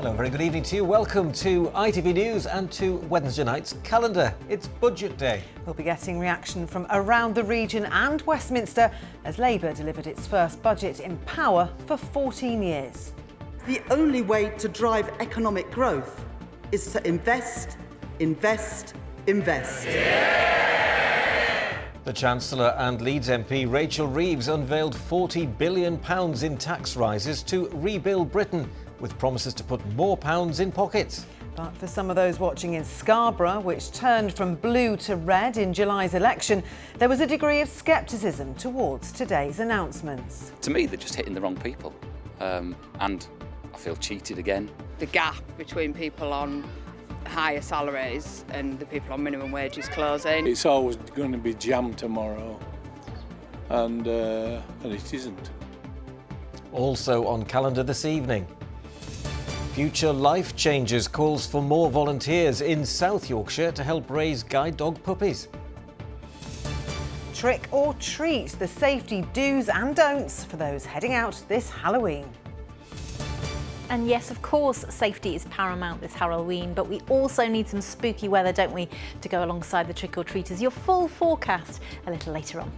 Hello, very good evening to you. Welcome to ITV News and to Wednesday night's calendar. It's Budget Day. We'll be getting reaction from around the region and Westminster as Labour delivered its first budget in power for 14 years. The only way to drive economic growth is to invest, invest, invest. The Chancellor and Leeds MP Rachel Reeves unveiled £40 billion in tax rises to rebuild Britain, with promises to put more pounds in pockets. But for some of those watching in Scarborough, which turned from blue to red in July's election, there was a degree of scepticism towards today's announcements. To me, they're just hitting the wrong people, and I feel cheated again. The gap between people on higher salaries and the people on minimum wage is closing. It's always going to be jam tomorrow, and it isn't. Also on calendar this evening, Future Life Changes calls for more volunteers in South Yorkshire to help raise guide dog puppies. Trick or treat, the safety do's and don'ts for those heading out this Halloween. And yes, of course, safety is paramount this Halloween, but we also need some spooky weather, don't we, to go alongside the trick-or-treaters. Your full forecast a little later on.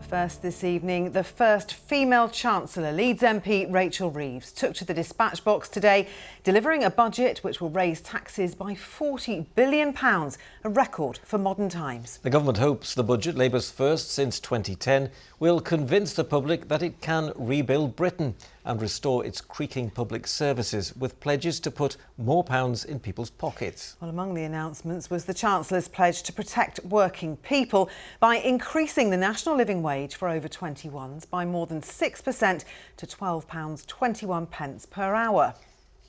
First this evening, the first female Chancellor, Leeds MP Rachel Reeves, took to the dispatch box today, delivering a budget which will raise taxes by £40 billion, a record for modern times. The government hopes the budget, Labour's first since 2010, will convince the public that it can rebuild Britain and restore its creaking public services, with pledges to put more pounds in people's pockets. Well, among the announcements was the Chancellor's pledge to protect working people by increasing the national living wage for over 21s by more than 6% to £12.21 per hour.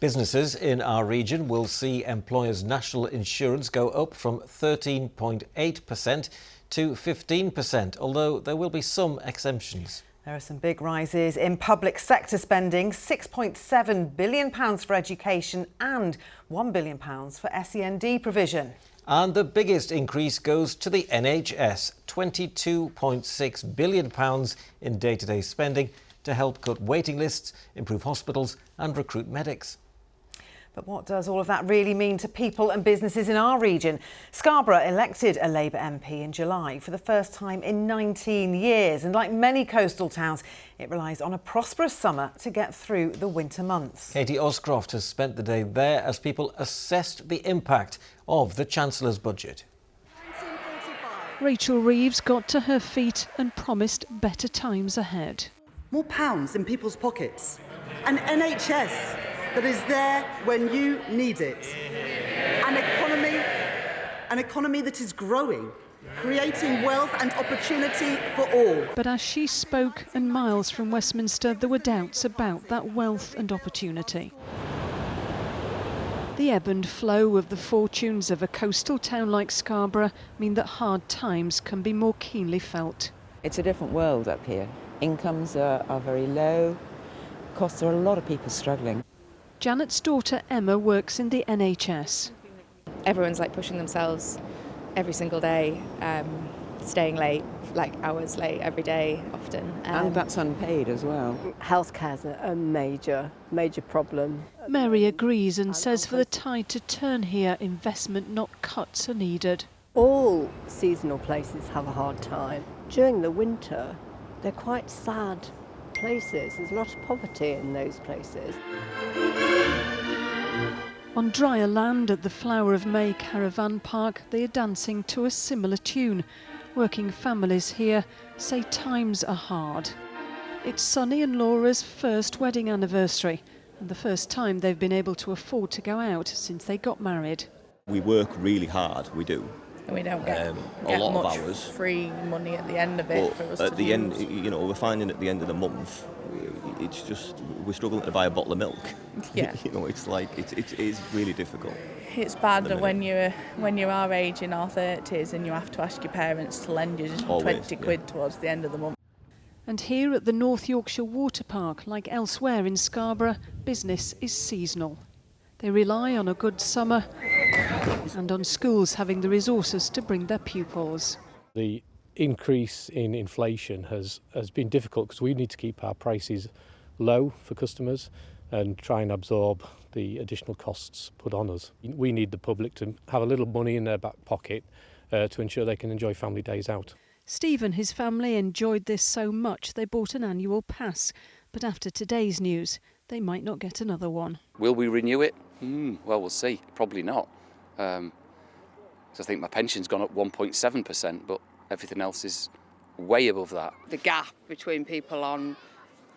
Businesses in our region will see employers' national insurance go up from 13.8% to 15%, although there will be some exemptions. There are some big rises in public sector spending, £6.7 billion for education and £1 billion for SEND provision. And the biggest increase goes to the NHS, £22.6 billion in day-to-day spending to help cut waiting lists, improve hospitals and recruit medics. But what does all of that really mean to people and businesses in our region? Scarborough elected a Labour MP in July for the first time in 19 years. And like many coastal towns, it relies on a prosperous summer to get through the winter months. Katie Oscroft has spent the day there as people assessed the impact of the Chancellor's budget. Rachel Reeves got to her feet and promised better times ahead. More pounds in people's pockets. An NHS that is there when you need it. An economy that is growing, creating wealth and opportunity for all. But as she spoke, and miles from Westminster, there were doubts about that wealth and opportunity. The ebb and flow of the fortunes of a coastal town like Scarborough mean that hard times can be more keenly felt. It's a different world up here. Incomes are very low. Costs are a lot of people struggling. Janet's daughter Emma works in the NHS. Everyone's like pushing themselves every single day, staying late, like hours late every day often. And that's unpaid as well. Healthcare's a major problem. Mary agrees and says for the tide to turn here, investment, not cuts, are needed. All seasonal places have a hard time. During the winter, they're quite sad places. There's a lot of poverty in those places. On drier land at the Flower of May Caravan Park, they are dancing to a similar tune. Working families here say times are hard. It's Sonny and Laura's first wedding anniversary and the first time they've been able to afford to go out since they got married. We work really hard, we do. And we don't get a lot much of hours. Free money at the end of it for us at to the use. end, we're finding at the end of the month, it's just we're struggling to buy a bottle of milk. Yeah. It's like it is really difficult. It's bad that when you're our age in our 30s and you have to ask your parents to lend you just 20 quid towards the end of the month. And here at the North Yorkshire Water Park, like elsewhere in Scarborough, business is seasonal. They rely on a good summer and on schools having the resources to bring their pupils. The increase in inflation has been difficult because we need to keep our prices low for customers and try and absorb the additional costs put on us. We need the public to have a little money in their back pocket to ensure they can enjoy family days out. Steve and his family enjoyed this so much they bought an annual pass. But after today's news, they might not get another one. Will we renew it? Well, we'll see. Probably not. So I think my pension's gone up 1.7%, but everything else is way above that. The gap between people on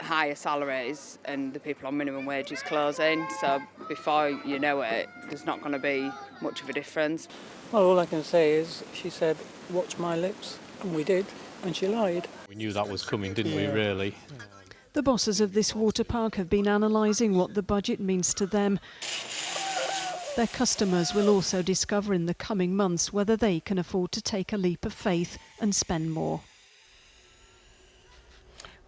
higher salaries and the people on minimum wage is closing, so before you know it, there's not going to be much of a difference. Well, all I can say is she said, watch my lips, and we did, and she lied. We knew that was coming, didn't we, really? The bosses of this water park have been analysing what the budget means to them. Their customers will also discover in the coming months whether they can afford to take a leap of faith and spend more.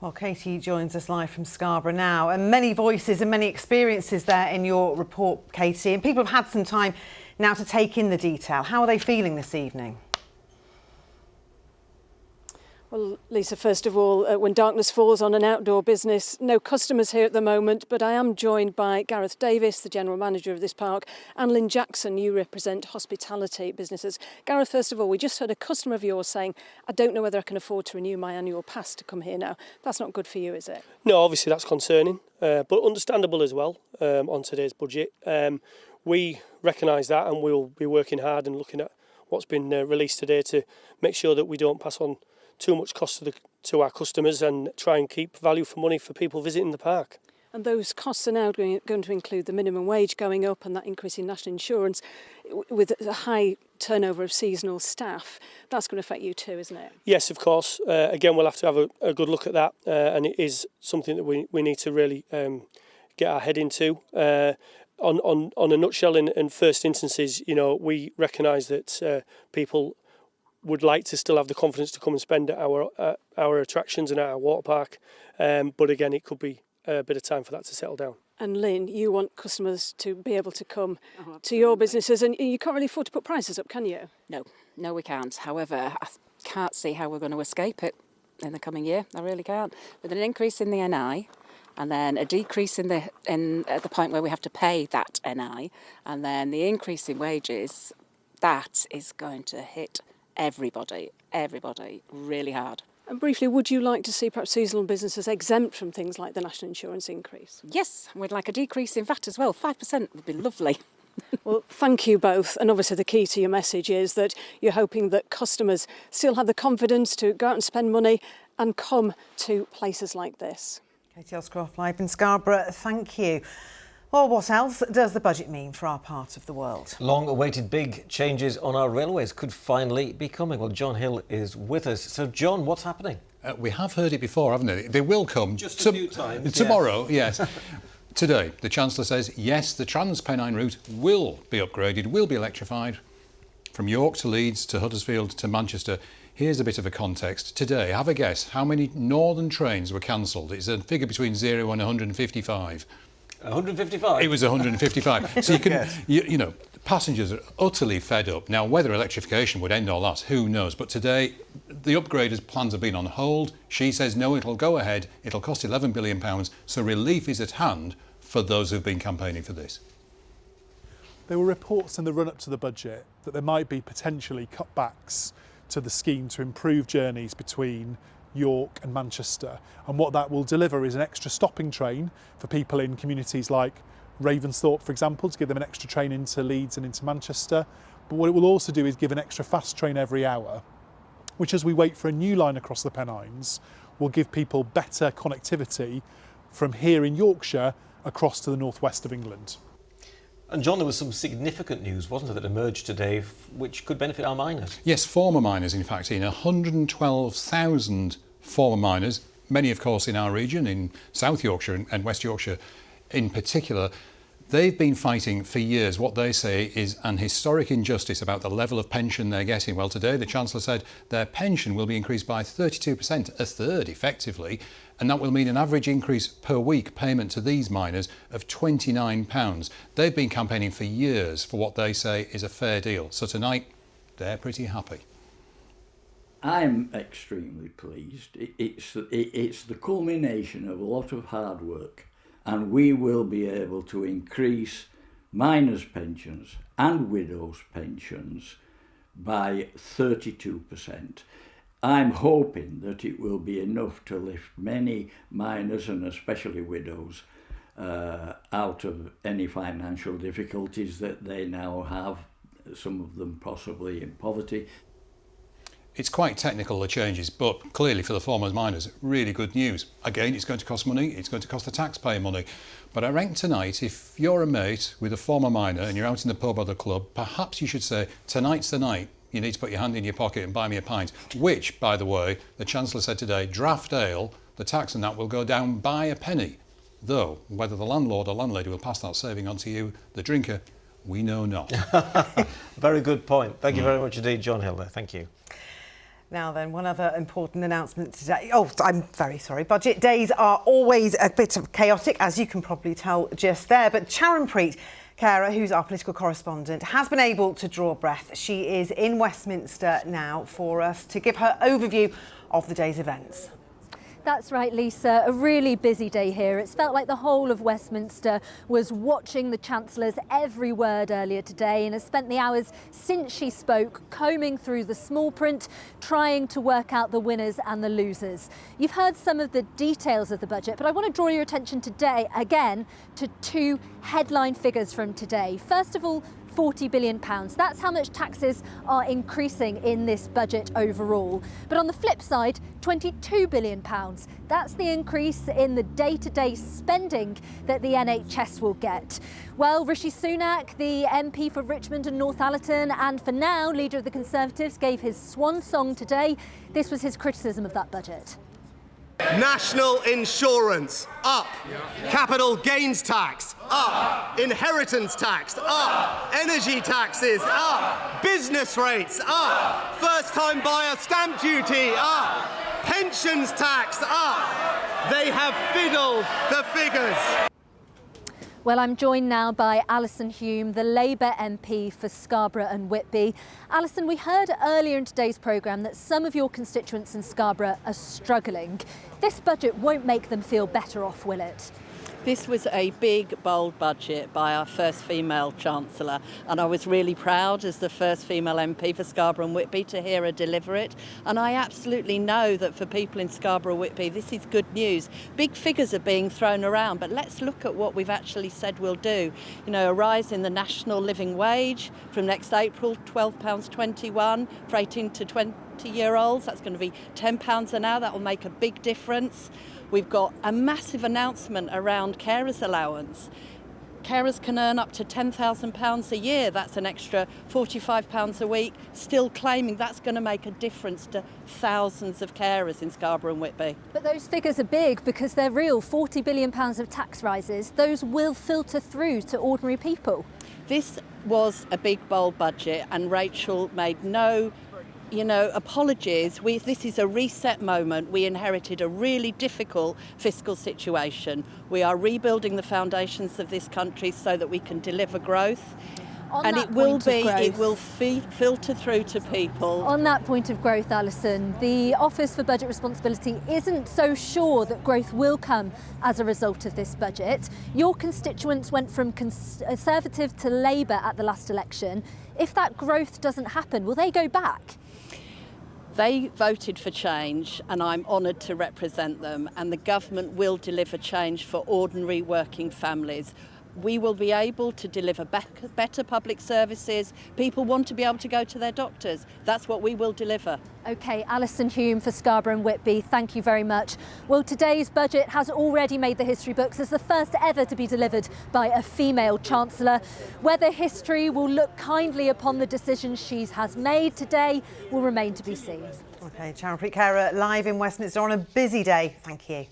Well, Katie joins us live from Scarborough now, and many voices and many experiences there in your report, Katie, and people have had some time now to take in the detail. How are they feeling this evening? Well, Lisa, first of all, when darkness falls on an outdoor business, no customers here at the moment, but I am joined by Gareth Davis, the General Manager of this park, and Lynn Jackson, you represent hospitality businesses. Gareth, first of all, we just heard a customer of yours saying, I don't know whether I can afford to renew my annual pass to come here now. That's not good for you, is it? No, obviously that's concerning, but understandable as well on today's budget. We recognise that, and we'll be working hard and looking at what's been released today to make sure that we don't pass on too much cost to our customers and try and keep value for money for people visiting the park. And those costs are now going to include the minimum wage going up and that increase in national insurance with a high turnover of seasonal staff. That's going to affect you too, isn't it? Yes, of course. Again, we'll have to have a good look at that, and it is something that we need to really get our head into. On a nutshell, in first instances, you know, we recognise that people would like to still have the confidence to come and spend at our attractions and at our water park, but again, it could be a bit of time for that to settle down. And Lynn, you want customers to be able to come to your businesses, and you can't really afford to put prices up, can you? No, we can't. However, I can't see how we're going to escape it in the coming year. I really can't. With an increase in the NI, and then a decrease at the point where we have to pay that NI, and then the increase in wages, that is going to hit everybody really hard. And briefly, would you like to see perhaps seasonal businesses exempt from things like the national insurance increase? Yes, we'd like a decrease in VAT as well. 5% would be lovely. Well, thank you both. And obviously the key to your message is that you're hoping that customers still have the confidence to go out and spend money and come to places like this. Katie Oscroft live in Scarborough, thank you. Well, what else does the budget mean for our part of the world? Long-awaited big changes on our railways could finally be coming. Well, John Hill is with us. So, John, what's happening? We have heard it before, haven't they? They will come. Just a few times. Tomorrow, yes. Today, the Chancellor says, yes, the Trans-Pennine route will be upgraded, will be electrified from York to Leeds to Huddersfield to Manchester. Here's a bit of a context. Today, have a guess how many northern trains were cancelled? It's a figure between 0 and 155. 155? It was 155. So you can, you know, passengers are utterly fed up. Now, whether electrification would end all that, who knows? But today, the upgraders' plans have been on hold. She says, no, it'll go ahead. It'll cost £11 billion. So relief is at hand for those who've been campaigning for this. There were reports in the run-up to the budget that there might be potentially cutbacks to the scheme to improve journeys between York and Manchester, and what that will deliver is an extra stopping train for people in communities like Ravensthorpe, for example, to give them an extra train into Leeds and into Manchester. But what it will also do is give an extra fast train every hour, which, as we wait for a new line across the Pennines, will give people better connectivity from here in Yorkshire across to the northwest of England. And John, there was some significant news, wasn't there, that emerged today, which could benefit our miners? Yes, former miners, in fact, in 112,000 former miners, many, of course, in our region, in South Yorkshire and West Yorkshire in particular. They've been fighting for years what they say is an historic injustice about the level of pension they're getting. Well, today the Chancellor said their pension will be increased by 32%, a third effectively, and that will mean an average increase per week payment to these miners of £29. They've been campaigning for years for what they say is a fair deal. So tonight, they're pretty happy. I'm extremely pleased. It's the culmination of a lot of hard work, and we will be able to increase miners' pensions and widows' pensions by 32%. I'm hoping that it will be enough to lift many miners and especially widows out of any financial difficulties that they now have, some of them possibly in poverty. It's quite technical, the changes, but clearly for the former miners, really good news. Again, it's going to cost money, it's going to cost the taxpayer money. But I reckon tonight, if you're a mate with a former miner and you're out in the pub or the club, perhaps you should say, tonight's the night. You need to put your hand in your pocket and buy me a pint, which, by the way, the Chancellor said today, draft ale, the tax on that will go down by a penny. Though, whether the landlord or landlady will pass that saving on to you, the drinker, we know not. Very good point. Thank you very much indeed, John Hilder. Thank you. Now then, one other important announcement today. Oh, I'm very sorry. Budget days are always a bit chaotic, as you can probably tell just there. But Charanpreet Kaur, who's our political correspondent, has been able to draw breath. She is in Westminster now for us to give her overview of the day's events. That's right, Lisa. A really busy day here. It's felt like the whole of Westminster was watching the Chancellor's every word earlier today and has spent the hours since she spoke combing through the small print, trying to work out the winners and the losers. You've heard some of the details of the budget, but I want to draw your attention today again to two headline figures from today. First of all, £40 billion. That's how much taxes are increasing in this budget overall. But on the flip side, £22 billion. That's the increase in the day-to-day spending that the NHS will get. Well, Rishi Sunak, the MP for Richmond and Northallerton, and for now, leader of the Conservatives, gave his swan song today. This was his criticism of that budget. National insurance, up. Capital gains tax, up. Inheritance tax, up. Energy taxes, up. Business rates, up. First-time buyer stamp duty, up. Pensions tax, up. They have fiddled the figures. Well, I'm joined now by Alison Hume, the Labour MP for Scarborough and Whitby. Alison, we heard earlier in today's programme that some of your constituents in Scarborough are struggling. This budget won't make them feel better off, will it? This was a big, bold budget by our first female Chancellor, and I was really proud as the first female MP for Scarborough and Whitby to hear her deliver it. And I absolutely know that for people in Scarborough and Whitby, this is good news. Big figures are being thrown around, but let's look at what we've actually said we'll do. You know, a rise in the national living wage from next April, £12.21 for 18 to 20-year-olds. That's going to be £10 an hour. That will make a big difference. We've got a massive announcement around carers allowance. Carers can earn up to £10,000 a year. That's an extra £45 a week. Still claiming that's going to make a difference to thousands of carers in Scarborough and Whitby. But those figures are big because they're real. £40 billion of tax rises. Those will filter through to ordinary people. This was a big, bold budget, and Rachel made no apologies. This is a reset moment. We inherited a really difficult fiscal situation. We are rebuilding the foundations of this country so that we can deliver growth. And it will filter through to people. On that point of growth, Alison, the Office for Budget Responsibility isn't so sure that growth will come as a result of this budget. Your constituents went from Conservative to Labour at the last election. If that growth doesn't happen, will they go back? They voted for change, and I'm honoured to represent them, and the government will deliver change for ordinary working families. We will be able to deliver better public services. People want to be able to go to their doctors. That's what we will deliver. OK, Alison Hume for Scarborough and Whitby, thank you very much. Well, today's budget has already made the history books as the first ever to be delivered by a female Chancellor. Whether history will look kindly upon the decisions she has made today will remain to be seen. OK, Charanpreet Kaur live in Westminster on a busy day. Thank you.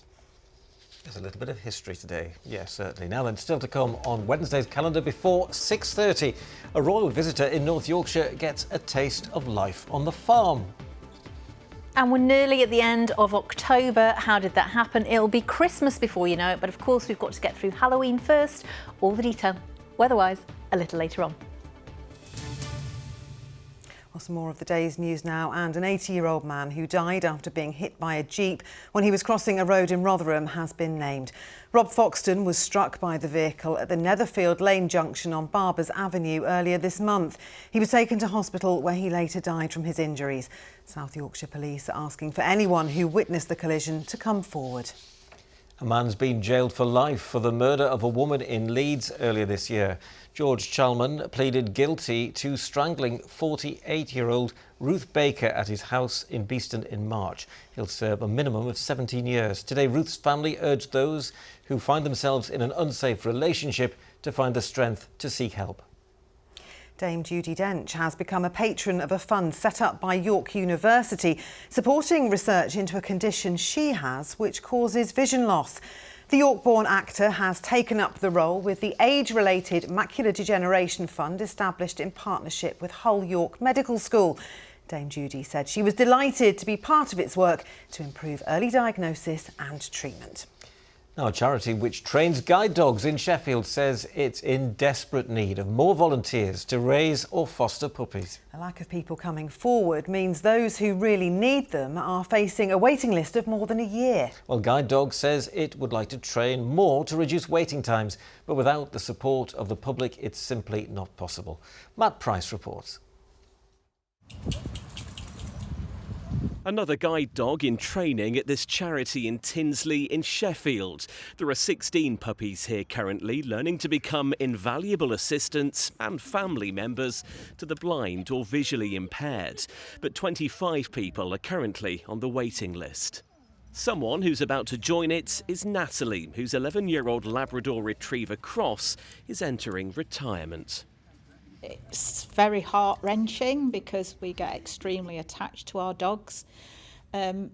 There's a little bit of history today. Yes, certainly. Now then, still to come on Wednesday's calendar before 6:30. A royal visitor in North Yorkshire gets a taste of life on the farm. And we're nearly at the end of October. How did that happen? It'll be Christmas before you know it, but of course we've got to get through Halloween first. All the detail, weather-wise, a little later on. Well, some more of the day's news now, and an 80-year-old man who died after being hit by a jeep when he was crossing a road in Rotherham has been named. Rob Foxton was struck by the vehicle at the Netherfield Lane junction on Barbers Avenue earlier this month. He was taken to hospital where he later died from his injuries. South Yorkshire Police are asking for anyone who witnessed the collision to come forward. A man's been jailed for life for the murder of a woman in Leeds earlier this year. George Chalman pleaded guilty to strangling 48-year-old Ruth Baker at his house in Beeston in March. He'll serve a minimum of 17 years. Today, Ruth's family urged those who find themselves in an unsafe relationship to find the strength to seek help. Dame Judi Dench has become a patron of a fund set up by York University, supporting research into a condition she has which causes vision loss. The York-born actor has taken up the role with the age-related Macular Degeneration Fund established in partnership with Hull York Medical School. Dame Judi said she was delighted to be part of its work to improve early diagnosis and treatment. Now, a charity which trains guide dogs in Sheffield says it's in desperate need of more volunteers to raise or foster puppies. A lack of people coming forward means those who really need them are facing a waiting list of more than a year. Well, Guide Dog says it would like to train more to reduce waiting times, but without the support of the public, it's simply not possible. Matt Price reports. Another guide dog in training at this charity in Tinsley in Sheffield. There are 16 puppies here currently, learning to become invaluable assistants and family members to the blind or visually impaired. But 25 people are currently on the waiting list. Someone who's about to join it is Natalie, whose 11-year-old Labrador Retriever Cross is entering retirement. It's very heart-wrenching because we get extremely attached to our dogs.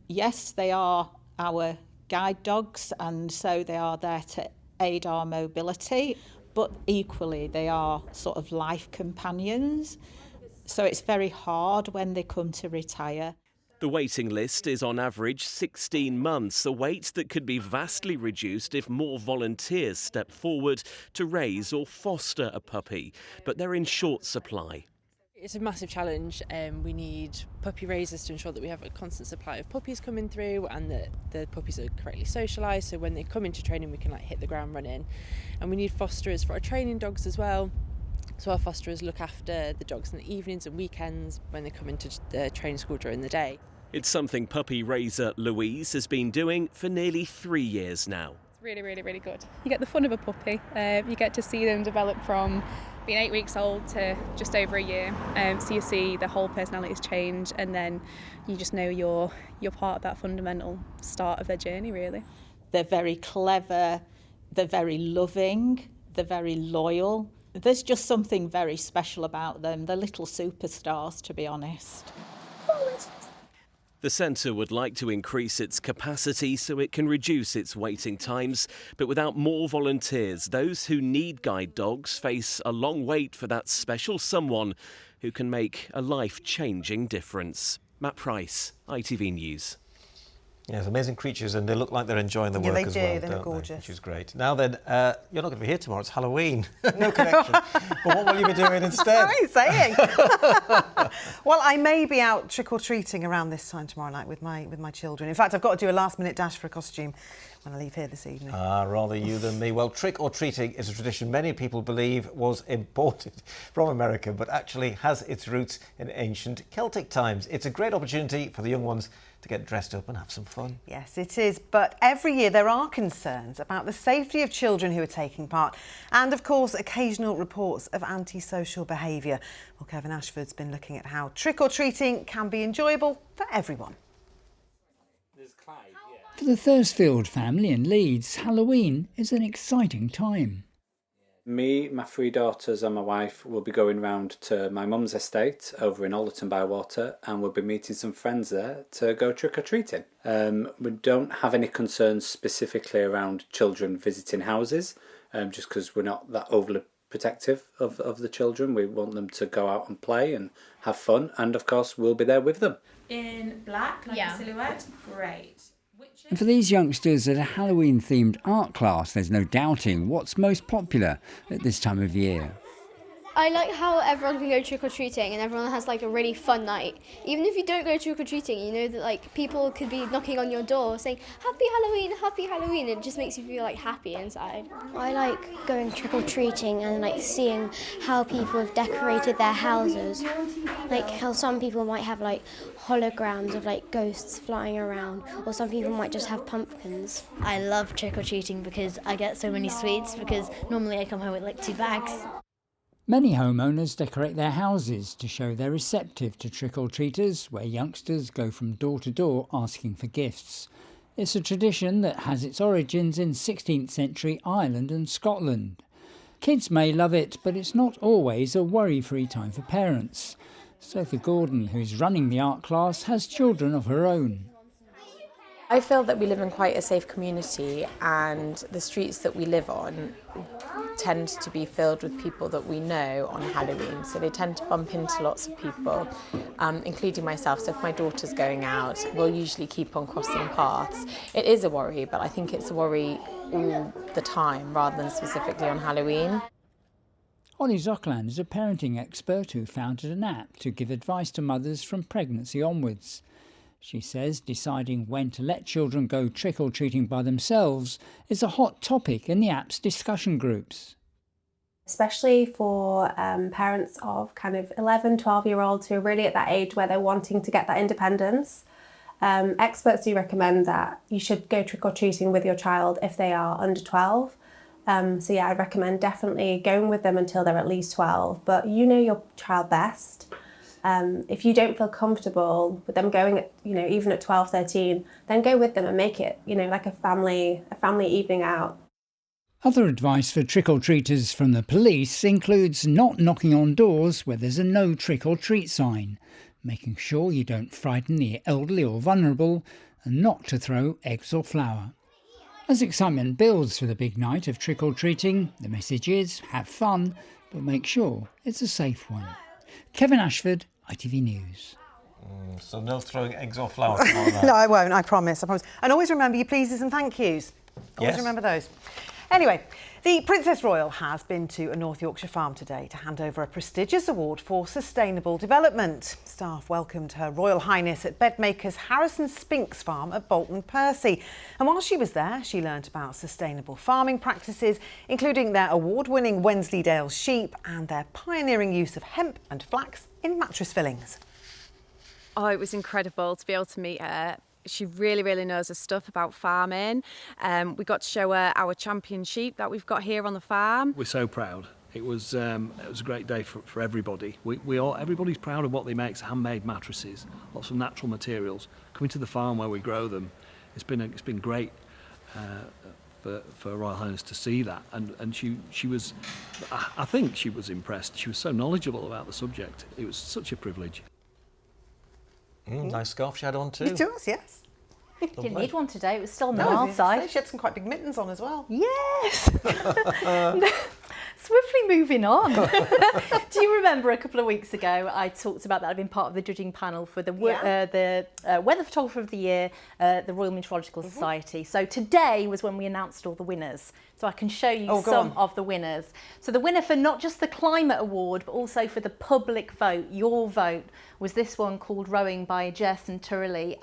Yes, they are our guide dogs, and so they are there to aid our mobility, but equally they are sort of life companions. So it's very hard when they come to retire. The waiting list is on average 16 months, a wait that could be vastly reduced if more volunteers step forward to raise or foster a puppy, but they're in short supply. It's a massive challenge. We need puppy raisers to ensure that we have a constant supply of puppies coming through and that the puppies are correctly socialised, so when they come into training we can hit the ground running. And we need fosterers for our training dogs as well. So our fosterers look after the dogs in the evenings and weekends when they come into the training school during the day. It's something puppy raiser Louise has been doing for nearly 3 years now. It's really, really, really good. You get the fun of a puppy. You get to see them develop from being 8 weeks old to just over a year. So you see the whole personalities change, and then you just know you're part of that fundamental start of their journey, really. They're very clever, they're very loving, they're very loyal. There's just something very special about them. They're little superstars, to be honest. The centre would like to increase its capacity so it can reduce its waiting times, but without more volunteers, those who need guide dogs face a long wait for that special someone who can make a life-changing difference. Matt Price, ITV News. Yes, amazing creatures, and they look like they're enjoying the work as well. Yeah, they do. They look gorgeous. Which is great. Now then, you're not going to be here tomorrow. It's Halloween. No connection. But what will you be doing instead? What are you saying? Well, I may be out trick-or-treating around this time tomorrow night with my children. In fact, I've got to do a last-minute dash for a costume when I leave here this evening. Rather you than me. Well, trick-or-treating is a tradition many people believe was imported from America, but actually has its roots in ancient Celtic times. It's a great opportunity for the young ones to get dressed up and have some fun. Yes, it is. But every year there are concerns about the safety of children who are taking part, and of course occasional reports of antisocial behaviour. Well, Kevin Ashford's been looking at how trick-or-treating can be enjoyable for everyone. For the Thursfield family in Leeds, Halloween is an exciting time. Me, my 3 daughters and my wife will be going round to my mum's estate over in Ollerton by Water, and we'll be meeting some friends there to go trick-or-treating. We don't have any concerns specifically around children visiting houses, just because we're not that overly protective of the children. We want them to go out and play and have fun, and of course we'll be there with them. In black, like a silhouette? Great. And for these youngsters at a Halloween-themed art class, there's no doubting what's most popular at this time of year. I like how everyone can go trick-or-treating and everyone has like a really fun night. Even if you don't go trick-or-treating, you know that like people could be knocking on your door saying Happy Halloween, Happy Halloween. It just makes you feel like happy inside. I like going trick-or-treating and like seeing how people have decorated their houses. Like how some people might have like holograms of like ghosts flying around, or some people might just have pumpkins. I love trick-or-treating because I get so many sweets, because normally I come home with like 2 bags. Many homeowners decorate their houses to show they're receptive to trick-or-treaters, where youngsters go from door to door asking for gifts. It's a tradition that has its origins in 16th century Ireland and Scotland. Kids may love it, but it's not always a worry-free time for parents. Sophie Gordon, who's running the art class, has children of her own. I feel that we live in quite a safe community, and the streets that we live on tend to be filled with people that we know on Halloween, so they tend to bump into lots of people, including myself. So if my daughter's going out, we'll usually keep on crossing paths. It is a worry, but I think it's a worry all the time rather than specifically on Halloween. Ollie Zockland is a parenting expert who founded an app to give advice to mothers from pregnancy onwards. She says deciding when to let children go trick-or-treating by themselves is a hot topic in the app's discussion groups. Especially for parents of kind of 11, 12-year-olds who are really at that age where they're wanting to get that independence. Experts do recommend that you should go trick-or-treating with your child if they are under 12. So yeah, I'd recommend definitely going with them until they're at least 12, but you know your child best. If you don't feel comfortable with them going, even at 12, 13, then go with them and make it, like a family evening out. Other advice for trick-or-treaters from the police includes not knocking on doors where there's a no trick-or-treat sign, making sure you don't frighten the elderly or vulnerable, and not to throw eggs or flour. As excitement builds for the big night of trick-or-treating, the message is have fun, but make sure it's a safe one. Kevin Ashford, ITV News. So no throwing eggs or flour tomorrow night. No, I won't, I promise. And always remember your pleases and thank yous. Always remember those. Anyway, the Princess Royal has been to a North Yorkshire farm today to hand over a prestigious award for sustainable development. Staff welcomed Her Royal Highness at bedmakers Harrison Spinks farm at Bolton Percy. And while she was there, she learnt about sustainable farming practices, including their award-winning Wensleydale sheep and their pioneering use of hemp and flax in mattress fillings. Oh, it was incredible to be able to meet her. She really, really knows her stuff about farming. We got to show her our champion sheep that we've got here on the farm. We're so proud. It was a great day for everybody. Everybody's proud of what they make, handmade mattresses, lots of natural materials. Coming to the farm where we grow them, it's been great for Royal Highness to see that. And she was, I think she was impressed. She was so knowledgeable about the subject. It was such a privilege. Nice scarf she had on too. It does, yes. Didn't need one today, it was still on the mild side. She had some quite big mittens on as well. Yes! Swiftly moving on. Do you remember a couple of weeks ago I talked about that I've been part of the judging panel for the Weather Photographer of the Year, the Royal Meteorological Society. So today was when we announced all the winners. So I can show you some of the winners. So the winner for not just the Climate Award, but also for the public vote, your vote, was this one called Rowing by Jess and Turley.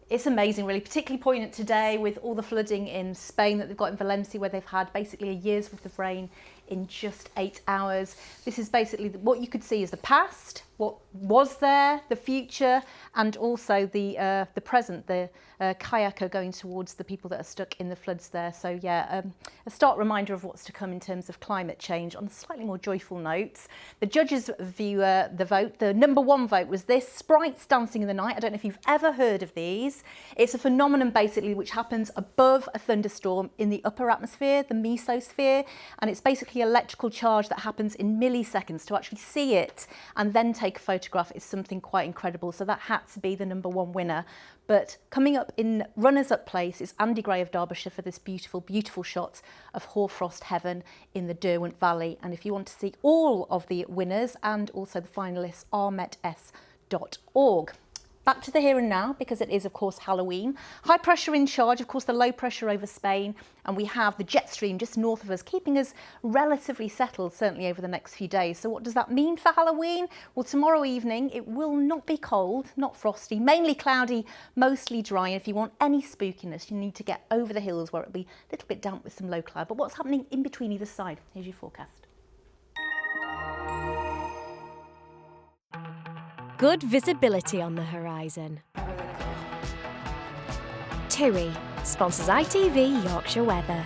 It's amazing, really, particularly poignant today with all the flooding in Spain that they've got in Valencia, where they've had basically a year's worth of rain in just 8 hours. This is basically what you could see is the past, what was there, the future, and also the present, the kayaker going towards the people that are stuck in the floods there. So yeah, a stark reminder of what's to come in terms of climate change on slightly more joyful notes. The judges view the vote. The number one vote was this, Sprites Dancing in the Night. I don't know if you've ever heard of these. It's a phenomenon basically which happens above a thunderstorm in the upper atmosphere, the mesosphere, and it's basically electrical charge that happens in milliseconds. To actually see it and then take a photograph is something quite incredible. So that had to be the number one winner. But coming up in runners-up place is Andy Gray of Derbyshire for this beautiful, beautiful shot of hoarfrost heaven in the Derwent Valley. And if you want to see all of the winners and also the finalists, armets.org. Back to the here and now, because it is, of course, Halloween. High pressure in charge, of course, the low pressure over Spain, and we have the jet stream just north of us, keeping us relatively settled, certainly over the next few days. So what does that mean for Halloween? Well, tomorrow evening, it will not be cold, not frosty, mainly cloudy, mostly dry. And if you want any spookiness, you need to get over the hills where it'll be a little bit damp with some low cloud. But what's happening in between either side? Here's your forecast. Good visibility on the horizon. TUI sponsors ITV Yorkshire Weather.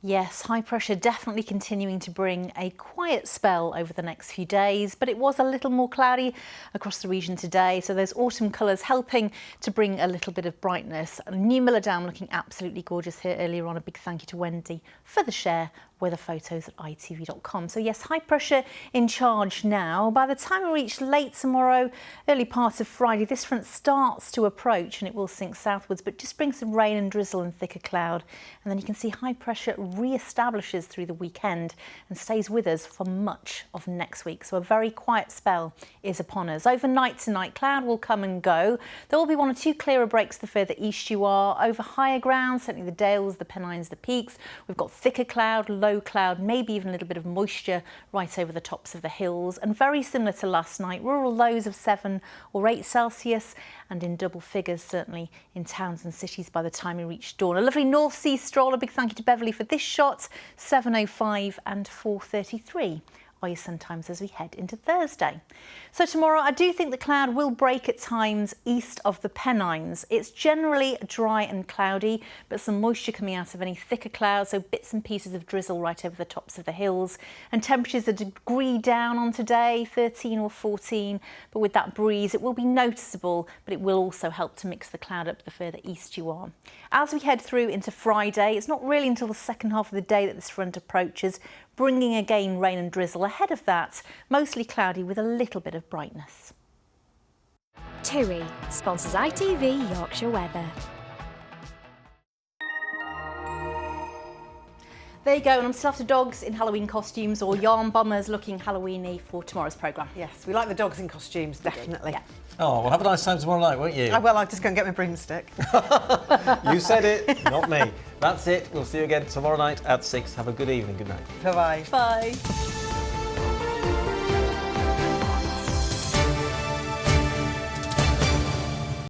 Yes, high pressure definitely continuing to bring a quiet spell over the next few days, but it was a little more cloudy across the region today. So those autumn colours helping to bring a little bit of brightness. New Miller Dam looking absolutely gorgeous here earlier on. A big thank you to Wendy for the share weather photos at itv.com. So yes, high pressure in charge now. By the time we reach late tomorrow, early part of Friday, this front starts to approach and it will sink southwards, but just brings some rain and drizzle and thicker cloud. And then you can see high pressure re-establishes through the weekend and stays with us for much of next week. So a very quiet spell is upon us. Overnight tonight, cloud will come and go. There will be one or two clearer breaks the further east you are. Over higher ground, certainly the Dales, the Pennines, the Peaks, we've got thicker cloud, low cloud, maybe even a little bit of moisture right over the tops of the hills. And very similar to last night, rural lows of 7 or 8 Celsius and in double figures certainly in towns and cities by the time we reach dawn. A lovely North Sea stroll. A big thank you to Beverly for this shot. 7:05 and 4:33. Are sometimes as we head into Thursday. So tomorrow I do think the cloud will break at times east of the Pennines. It's generally dry and cloudy, but some moisture coming out of any thicker clouds, so bits and pieces of drizzle right over the tops of the hills. And temperatures a degree down on today, 13 or 14, but with that breeze it will be noticeable, but it will also help to mix the cloud up the further east you are. As we head through into Friday, it's not really until the second half of the day that this front approaches, bringing again rain and drizzle. Ahead of that, mostly cloudy with a little bit of brightness. TUI sponsors ITV Yorkshire Weather. There you go, and I'm still after dogs in Halloween costumes or yarn bombers looking Halloween-y for tomorrow's programme. Yes, we like the dogs in costumes, definitely. Yeah. Oh, well, have a nice time tomorrow night, won't you? Well, I'll just go and get my broomstick. You said it, not me. That's it. We'll see you again tomorrow night at 6. Have a good evening. Good night. Bye-bye. Bye.